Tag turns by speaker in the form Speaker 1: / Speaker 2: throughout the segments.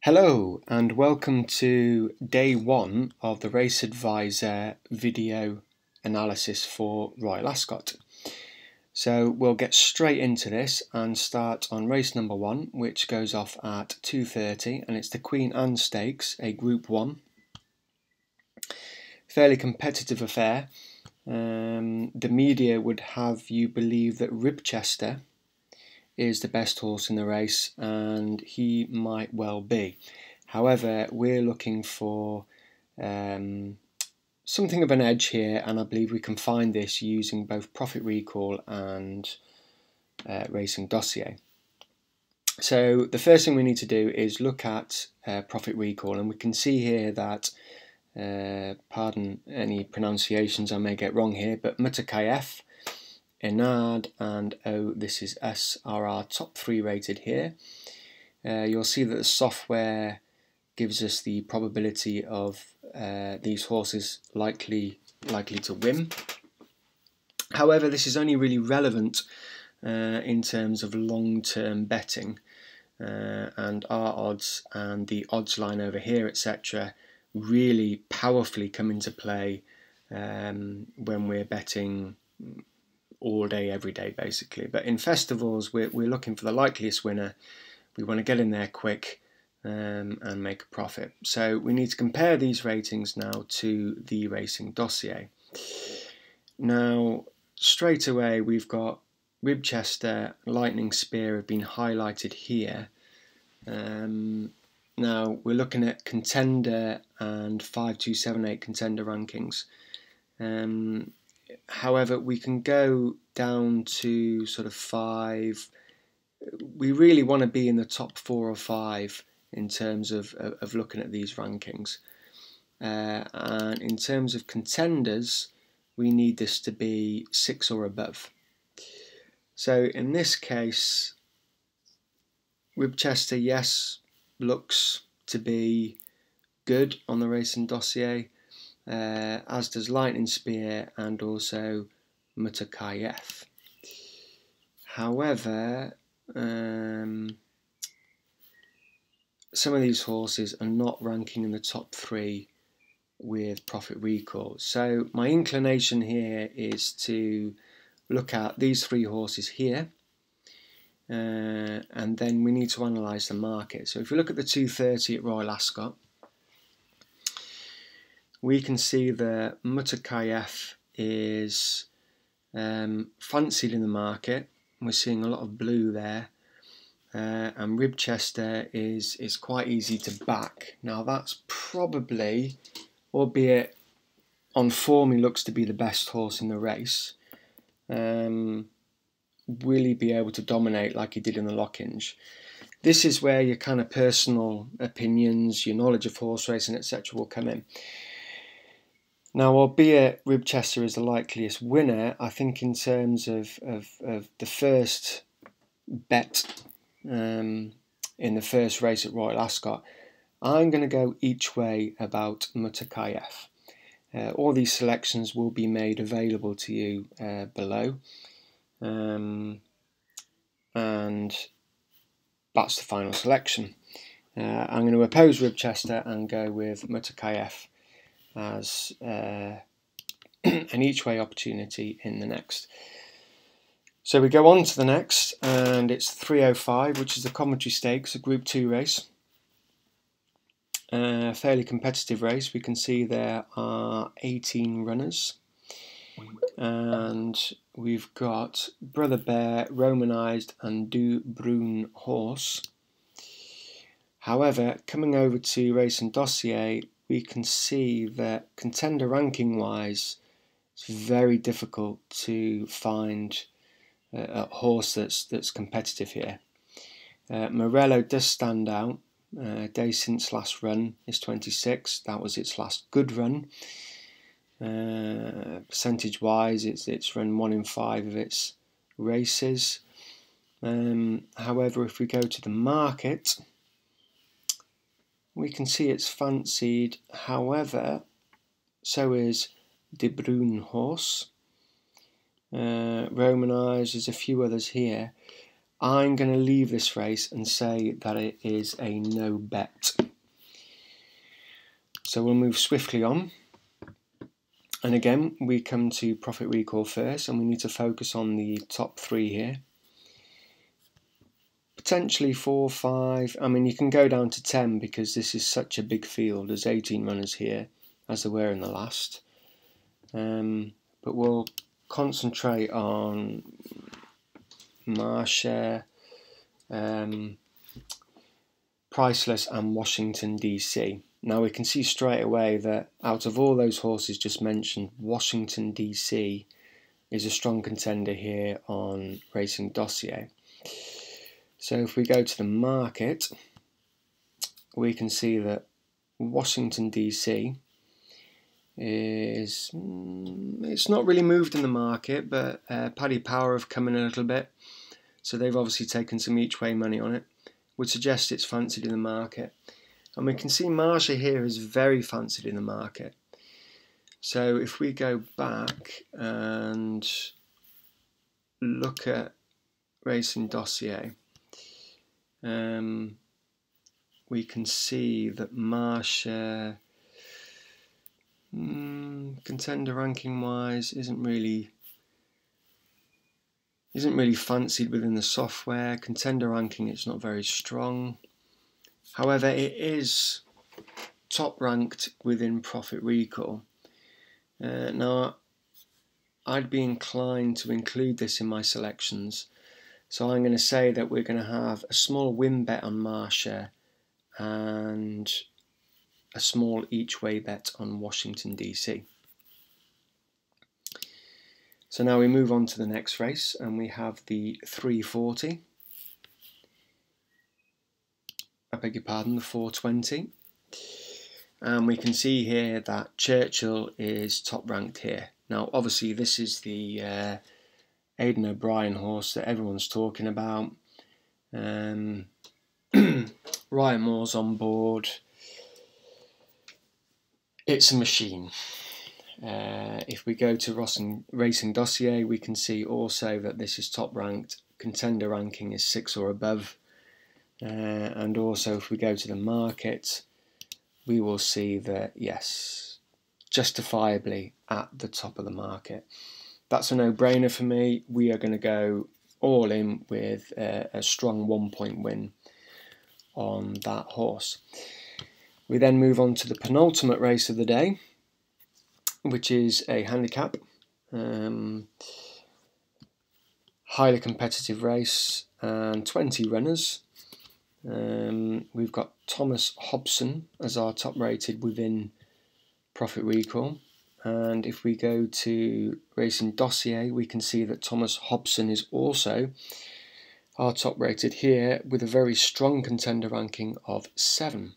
Speaker 1: Hello and welcome to day one of the Race Advisor video analysis for Royal Ascot. So we'll get straight into this and start on race number one, which goes off at 2:30, and it's the Queen Anne Stakes, a Group 1. Fairly competitive affair. The media would have you believe that Ribchester is the best horse in the race, and he might well be. However, we're looking for something of an edge here, and I believe we can find this using both Profit Recall and Racing Dossier. So the first thing we need to do is look at Profit Recall, and we can see here that, pardon any pronunciations I may get wrong here, but Mutakayef, Enard and this is S are our top three rated here. You'll see that the software gives us the probability of these horses likely to win. However, this is only really relevant in terms of long-term betting, and our odds and the odds line over here, etc., really powerfully come into play when we're betting all day, every day, basically. But in festivals, we're looking for the likeliest winner. We want to get in there quick and make a profit. So we need to compare these ratings now to the Racing Dossier. Now, straight away, we've got Ribchester, Lightning Spear have been highlighted here. Now, we're looking at Contender and 5278 Contender rankings. However, we can go down to sort of 5. We really want to be in the top 4 or 5 in terms of looking at these rankings. And in terms of contenders, we need this to be 6 or above. So in this case, Ribchester, yes, looks to be good on the Racing Dossier, as does Lightning Spear and also Mutakayef. However, some of these horses are not ranking in the top 3 with Profit Recall. So my inclination here is to look at these 3 horses here, and then we need to analyse the market. So if we look at the 2:30 at Royal Ascot, we can see that Mutakayef is fancied in the market. We're seeing a lot of blue there, and Ribchester is quite easy to back. Now that's probably, albeit on form he looks to be the best horse in the race, will he be able to dominate like he did in the Lockinge? This is where your kind of personal opinions, your knowledge of horse racing, etc. will come in. Now, albeit Ribchester is the likeliest winner, I think in terms of the first bet in the first race at Royal Ascot, I'm going to go each way about Mutakayef. All these selections will be made available to you below, and that's the final selection. I'm going to oppose Ribchester and go with Mutakayef as an each way opportunity in the next. So we go on to the next, and it's 3:05, which is the Coventry Stakes, a Group 2 race. Fairly competitive race. We can see there are 18 runners, and we've got Brother Bear, Romanised and Du Brun Horse. However, coming over to Racing Dossier, we can see that contender ranking wise, it's very difficult to find a horse that's competitive here. Morello does stand out. Day since last run is 26. That was its last good run. Percentage wise, it's run 1 in 5 of its races. However, if we go to the market, we can see it's fancied. However, so is De Bruyne Horse, Romanised, there's a few others here. I'm going to leave this race and say that it is a no bet. So we'll move swiftly on. And again, we come to profit recall first, and we need to focus on the top 3 here. Potentially 4, 5, I mean you can go down to 10 because this is such a big field. There's 18 runners here, as there were in the last. But we'll concentrate on Marshare, Priceless and Washington DC. Now we can see straight away that out of all those horses just mentioned, Washington DC is a strong contender here on Racing Dossier. So if we go to the market, we can see that Washington DC is, it's not really moved in the market, but Paddy Power have come in a little bit, so they've obviously taken some each way money on it. Would suggest it's fancied in the market. And we can see Marsha here is very fancied in the market. So if we go back and look at Racing Dossier, we can see that Marsha, contender ranking wise, isn't really fancied within the software. Contender ranking, it's not very strong. However, it is top ranked within Profit Recall. Now, I'd be inclined to include this in my selections. So I'm going to say that we're going to have a small win bet on Marsha and a small each way bet on Washington DC. So now we move on to the next race, and we have the 340. I beg your pardon, the 420. And we can see here that Churchill is top ranked here. Now obviously this is the Aidan O'Brien horse that everyone's talking about. Ryan Moore's on board. It's a machine. If we go to Racing Dossier, we can see also that this is top ranked. Contender ranking is 6 or above. And also if we go to the market, we will see that yes, justifiably at the top of the market. That's a no-brainer for me. We are going to go all in with a strong 1-point win on that horse. We then move on to the penultimate race of the day, which is a handicap. Highly competitive race and 20 runners. We've got Thomas Hobson as our top rated within Profit Recall, and if we go to Racing Dossier, we can see that Thomas Hobson is also our top rated here with a very strong contender ranking of 7.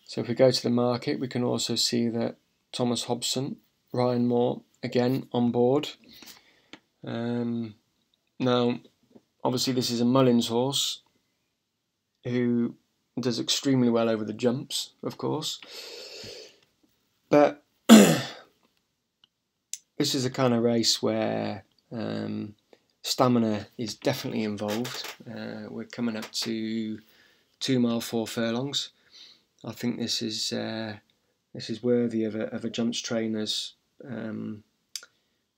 Speaker 1: So if we go to the market, we can also see that Thomas Hobson, Ryan Moore again on board. Now obviously this is a Mullins horse who does extremely well over the jumps, of course, but this is a kind of race where stamina is definitely involved. We're coming up to 2 mile 4 furlongs. I think this is worthy of a jumps trainer's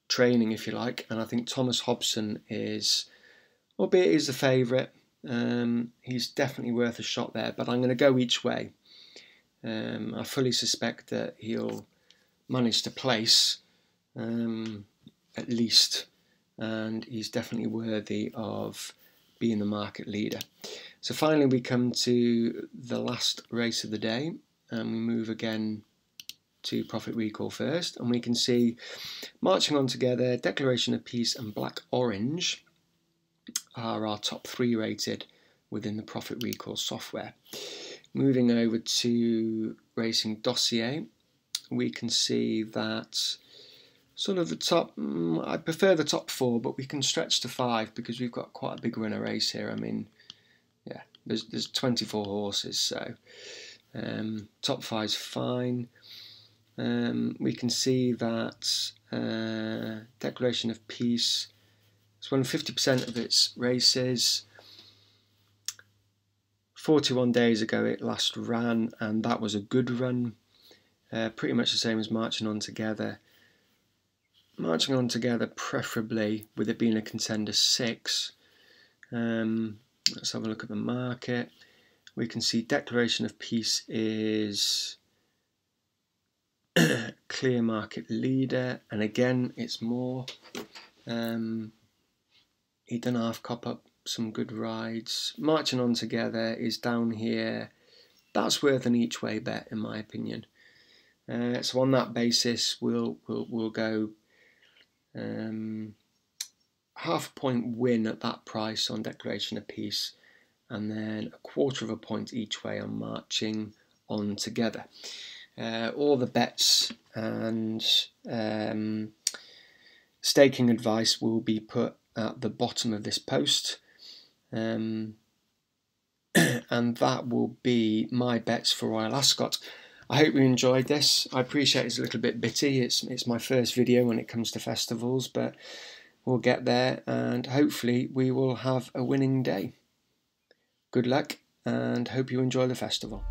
Speaker 1: training, if you like, and I think Thomas Hobson is, albeit he's the favourite, he's definitely worth a shot there, but I'm going to go each way. I fully suspect that he'll manage to place at least, and he's definitely worthy of being the market leader. So finally we come to the last race of the day, and we move again to Profit Recall first, and we can see marching on together, Declaration of Peace and Black Orange are our top 3 rated within the Profit Recall software. Moving over to Racing Dossier, we can see that sort of the top, I prefer the top 4, but we can stretch to 5 because we've got quite a big runner race here. I mean, yeah, there's 24 horses, so top 5's fine. We can see that Declaration of Peace is It's won 50% of its races. 41 days ago it last ran, and that was a good run. Pretty much the same as Marching On Together. Marching On Together preferably with it being a contender 6. Let's have a look at the market. We can see Declaration of Peace is clear market leader, and again it's more. He done half cop up some good rides. Marching On Together is down here. That's worth an each way bet in my opinion. So on that basis we'll go half a point win at that price on Declaration of Peace, and then a quarter of a point each way on Marching On Together. All the bets and staking advice will be put at the bottom of this post, and that will be my bets for Royal Ascot. I hope you enjoyed this. I appreciate it's a little bit bitty. It's my first video when it comes to festivals, but we'll get there, and hopefully we will have a winning day. Good luck, and hope you enjoy the festival.